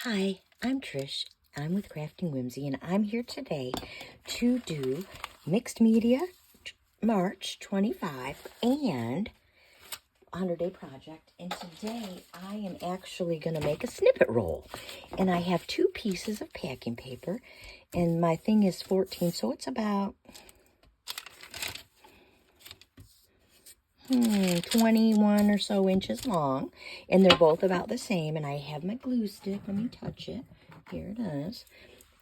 Hi, I'm Trish. I'm with Crafting Whimsy, and I'm here today to do Mixed Media March 25 and 100-Day Project. And today I am actually going to make a snippet roll. And I have 2 pieces of packing paper, and my thing is 14, so it's about 21 or so inches long, and they're both about the same. And I have my glue stick. Let me touch it. Here it is.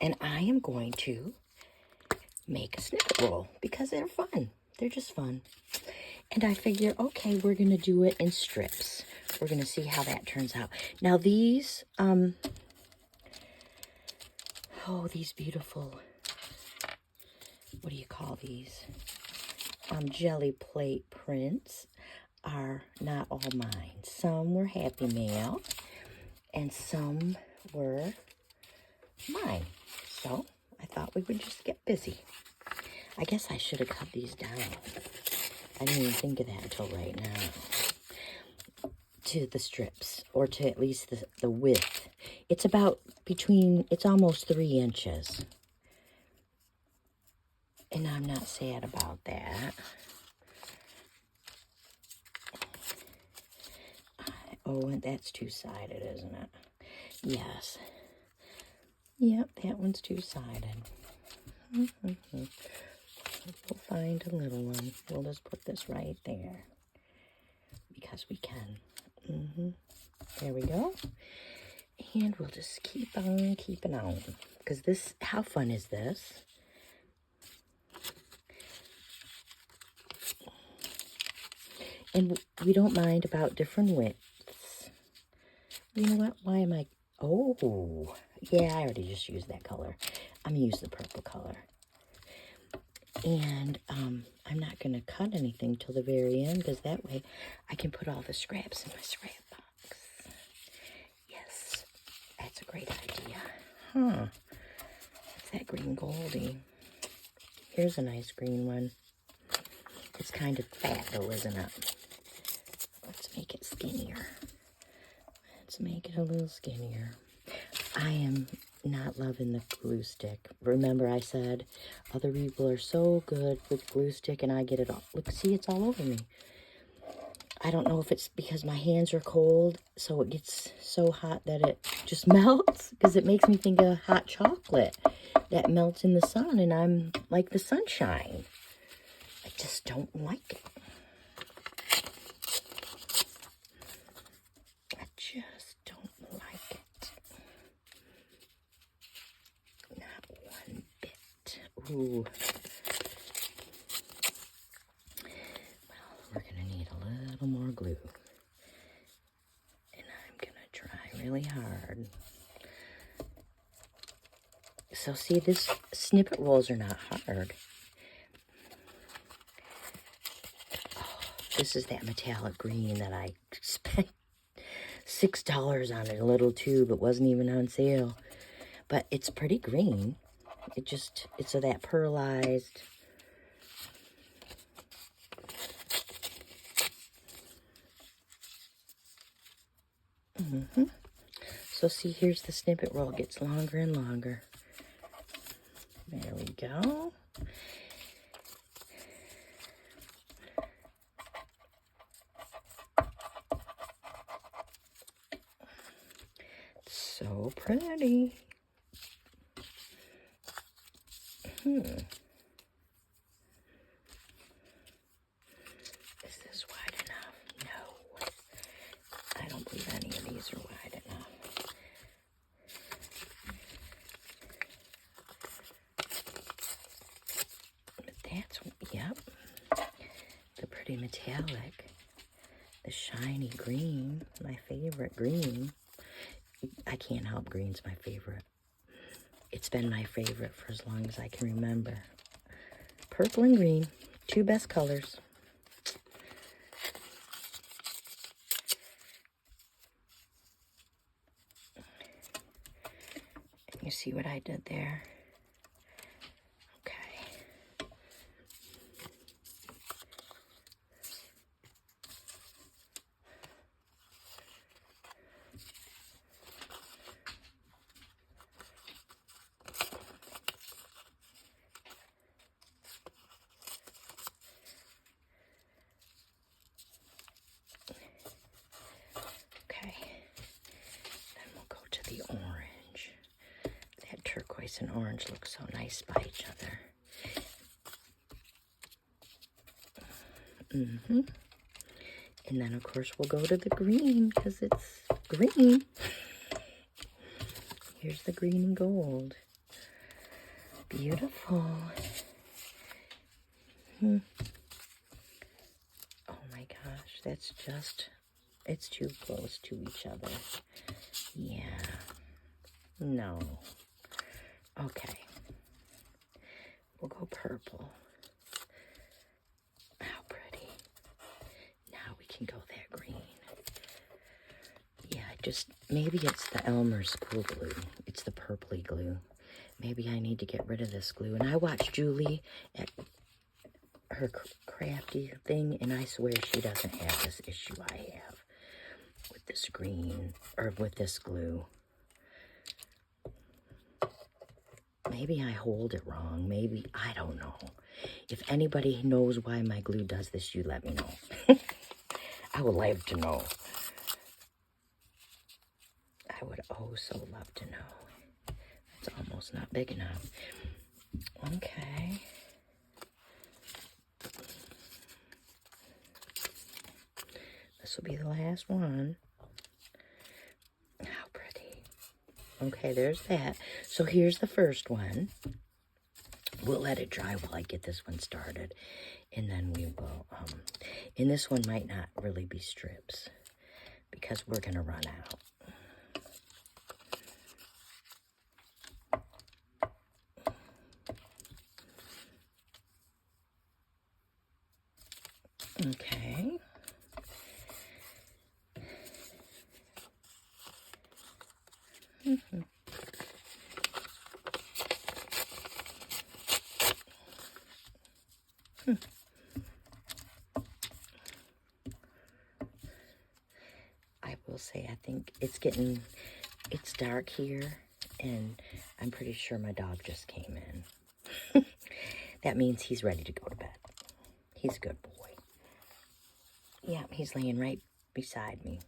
And I am going to make a snippet roll because they're fun. They're just fun. And I figure, okay, we're going to do it in strips. We're going to see how that turns out. Now these, these beautiful, what do you call these? Jelly plate prints are not all mine. Some were Happy Mail and some were mine. So I thought we would just get busy. I guess I should have cut these down. I didn't even think of that until right now. To the strips, or to at least the width. It's about it's almost 3 inches. And I'm not sad about that. And that's two-sided, isn't it? Yes. Yep, that one's two-sided. We'll find a little one. We'll just put this right there. Because we can. There we go. And we'll just keep on keeping on. Because this, how fun is this? And we don't mind about different widths. You know what? Why am I... Oh, yeah, I already just used that color. I'm going to use the purple color. And I'm not going to cut anything till the very end, because that way I can put all the scraps in my scrap box. Yes, that's a great idea. It's that green goldie. Here's a nice green one. It's kind of fat though, isn't it? Let's make it skinnier. Let's make it a little skinnier. I am not loving the glue stick. Remember I said other people are so good with glue stick and I get it all. Look, see, it's all over me. I don't know if it's because my hands are cold, so it gets so hot that it just melts, because it makes me think of hot chocolate that melts in the sun, and I'm like the sunshine. I just don't like it. I just don't like it. Not one bit. Ooh. Well, we're going to need a little more glue. And I'm going to try really hard. So see, this snippet rolls are not hard. Oh, this is that metallic green that I spent $6 on a little tube. It wasn't even on sale. But it's pretty green. It's of that pearlized. So see, here's the snippet roll. It gets longer and longer. There we go. So pretty. Is this wide enough? No. I don't believe any of these are wide enough. But that's, yep. The pretty metallic. The shiny green. My favorite green. I can't help green's my favorite. It's been my favorite for as long as I can remember. Purple and green, 2 best colors. You see what I did there? Okay. Whites and orange look so nice by each other. And then, of course, we'll go to the green because it's green. Here's the green and gold. Beautiful. Oh my gosh, that's just, it's too close to each other. Yeah. No. Okay. We'll go purple. How pretty. Now we can go that green. Yeah, just, maybe it's the Elmer's school glue. It's the purpley glue. Maybe I need to get rid of this glue. And I watched Julie at her crafty thing, and I swear she doesn't have this issue I have with this green, or with this glue. Maybe I hold it wrong. Maybe, I don't know. If anybody knows why my glue does this, you let me know. I would love to know. I would oh so love to know. It's almost not big enough. Okay. This will be the last one. How pretty. Okay, there's that. So here's the first one. We'll let it dry while I get this one started. And then we will, and this one might not really be strips because we're going to run out. Okay. I will say, I think it's dark here, and I'm pretty sure my dog just came in. That means he's ready to go to bed. He's a good boy. Yeah, he's laying right beside me.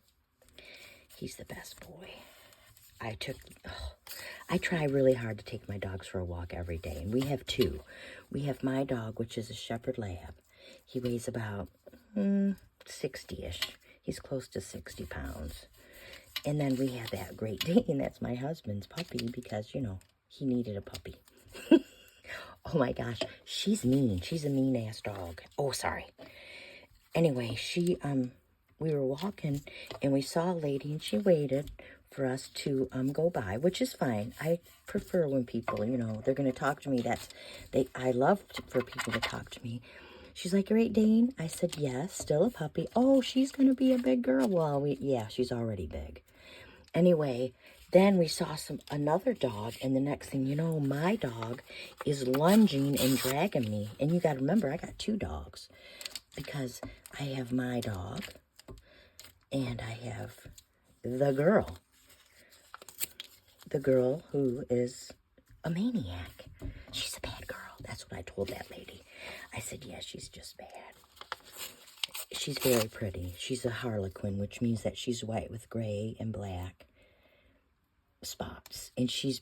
He's the best boy. I try really hard to take my dogs for a walk every day, and we have two. We have my dog, which is a Shepherd Lab. He weighs about 60-ish. He's close to 60 pounds. And then we have that Great Dane. That's my husband's puppy because, you know, he needed a puppy. Oh my gosh, she's mean. She's a mean-ass dog. Oh, sorry. Anyway, we were walking, and we saw a lady, and she waited for us to go by, which is fine. I prefer when people, you know, they're going to talk to me. I love for people to talk to me. She's like, Great Dane? I said, yes, still a puppy. Oh, she's going to be a big girl. Well, yeah, she's already big. Anyway, then we saw another dog, and the next thing you know, my dog is lunging and dragging me. And you got to remember, I got two dogs because I have my dog and I have the girl. The girl who is a maniac. She's a bad girl. That's what I told that lady. I said, yeah, she's just bad. She's very pretty. She's a harlequin, which means that she's white with gray and black spots. And she's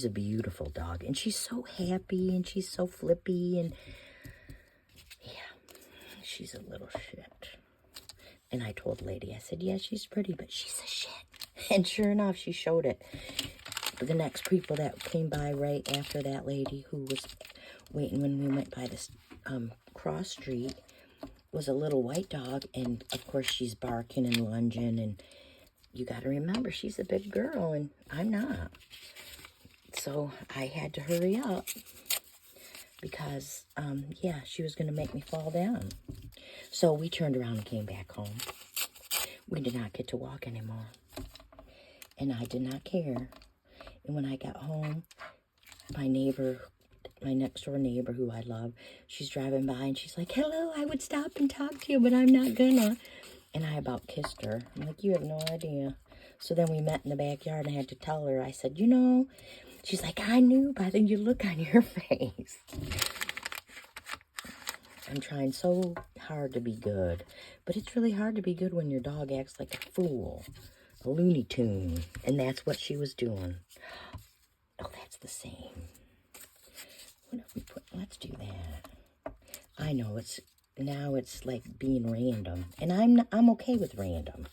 a beautiful dog. And she's so happy and she's so flippy. And yeah, she's a little shit. And I told the lady, I said, yeah, she's pretty, but she's a shit. And sure enough, she showed it. The next people that came by right after that lady who was waiting when we went by this cross street was a little white dog, and of course she's barking and lunging, and you got to remember she's a big girl and I'm not. So I had to hurry up because yeah, she was going to make me fall down. So we turned around and came back home. We did not get to walk anymore, and I did not care. And when I got home, my next door neighbor who I love, she's driving by and she's like, hello, I would stop and talk to you, but I'm not gonna. And I about kissed her. I'm like, you have no idea. So then we met in the backyard and I had to tell her, I said, you know, she's like, I knew by the look on your face. I'm trying so hard to be good, but it's really hard to be good when your dog acts like a fool, a Looney Tune, and that's what she was doing. Oh, that's that's the same. What if we put, let's do that. I know now it's like being random, and I'm okay with random.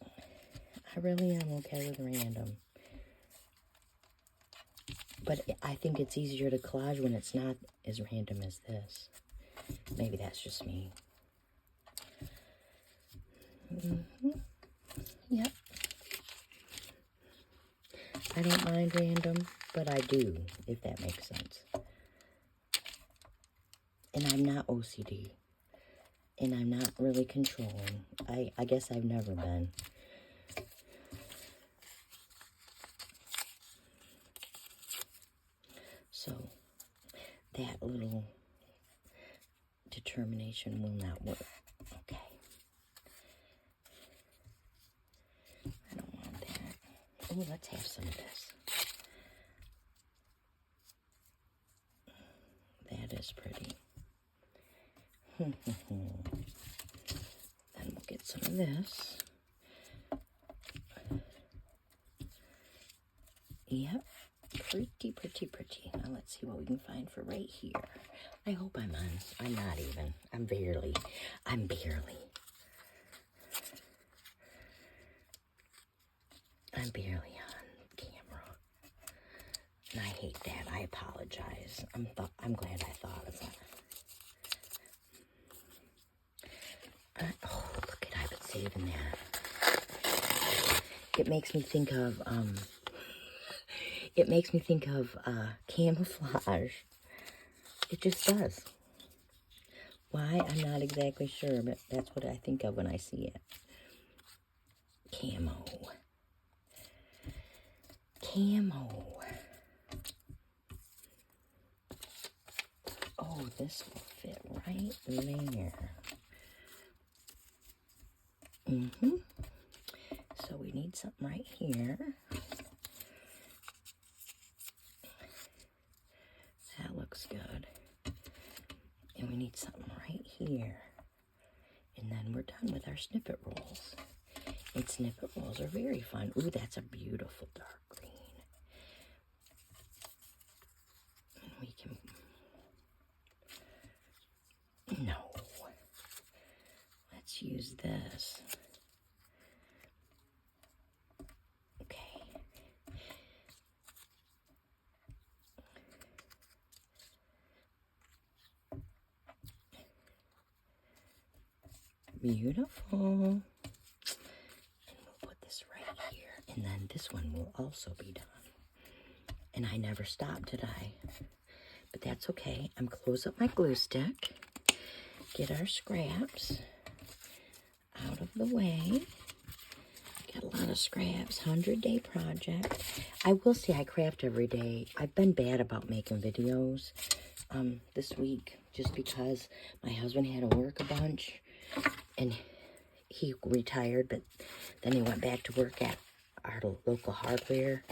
I really am okay with random. But I think it's easier to collage when it's not as random as this. Maybe that's just me. Yep. I don't mind random, but I do, if that makes sense. And I'm not OCD. And I'm not really controlling. I guess I've never been. So, that little determination will not work. Okay. I don't want that. Oh, let's have some of this. That is pretty. Then we'll get some of this. Yep. Pretty, pretty, pretty. Now let's see what we can find for right here. I hope I'm on. I'm not even. I'm barely. I'm barely on camera. And I hate that. I apologize. I'm glad I thought of that. Oh, look at, I've been saving that. It makes me think of, camouflage. It just does. Why? I'm not exactly sure, but that's what I think of when I see it. Camo. Oh, this will fit right there. So we need something right here. That looks good. And we need something right here. And then we're done with our snippet rolls. And snippet rolls are very fun. Ooh, that's a beautiful dark green. And we can... No. Let's use this. Okay. Beautiful. And we'll put this right here. And then this one will also be done. And I never stopped, did I? But that's okay. I'm close up my glue stick. Get our scraps out of the way. Got a lot of scraps. 100-day project. I will say I craft every day. I've been bad about making videos this week just because my husband had to work a bunch. And he retired, but then he went back to work at our local hardware.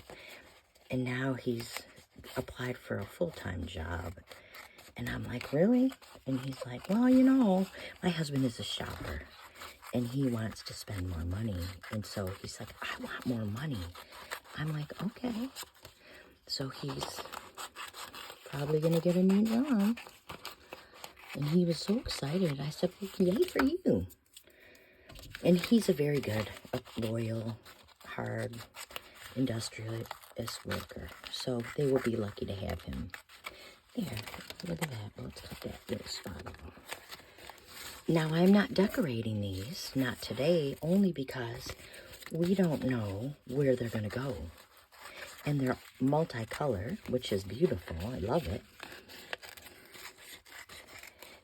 And now he's applied for a full-time job. And I'm like, really? And he's like, well, you know, my husband is a shopper. And he wants to spend more money. And so he's like, I want more money. I'm like, okay. So he's probably going to get a new job. And he was so excited. I said, well, yay for you. And he's a very good, loyal, hard, industrialist worker. So they will be lucky to have him. There, look at that. Let's cut that little spot off. Now, I'm not decorating these, not today, only because we don't know where they're going to go. And they're multicolored, which is beautiful. I love it.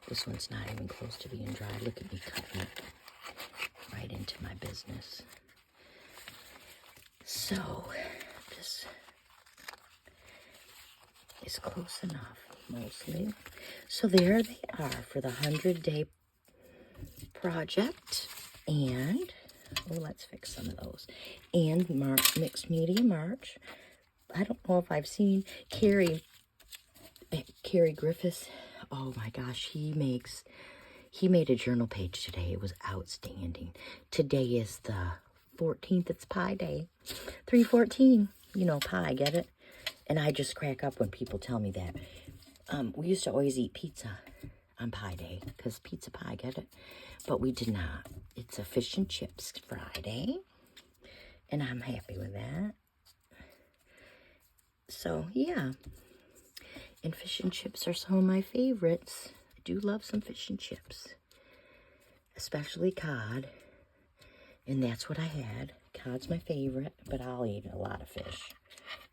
This one's not even close to being dry. Look at me cutting it right into my business. So, this is close enough, mostly. So there they are for the 100-day project. And, oh, let's fix some of those. And Mixed Media March. I don't know if I've seen Carrie Griffiths. Oh my gosh, he made a journal page today. It was outstanding. Today is the 14th. It's Pi Day. 3/14. You know, pie, get it? And I just crack up when people tell me that. We used to always eat pizza on Pie Day, because pizza pie, get it? But we did not. It's a fish and chips Friday, and I'm happy with that. So, yeah. And fish and chips are some of my favorites. I do love some fish and chips, especially cod. And that's what I had. Cod's my favorite, but I'll eat a lot of fish.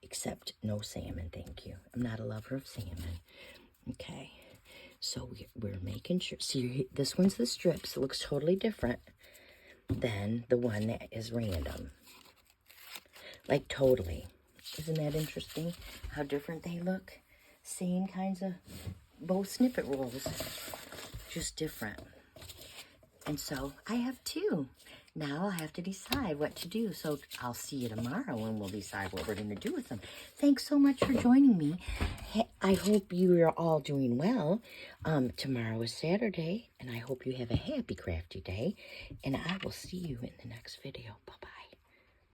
Except no salmon, thank you. I'm not a lover of salmon. Okay, so we're making sure. See, this one's the strips. It looks totally different than the one that is random. Like, totally. Isn't that interesting how different they look? Same kinds of, both snippet rolls, just different. And so I have two. Now I have to decide what to do. So I'll see you tomorrow and we'll decide what we're going to do with them. Thanks so much for joining me. I hope you are all doing well. Tomorrow is Saturday, and I hope you have a happy crafty day. And I will see you in the next video. Bye-bye.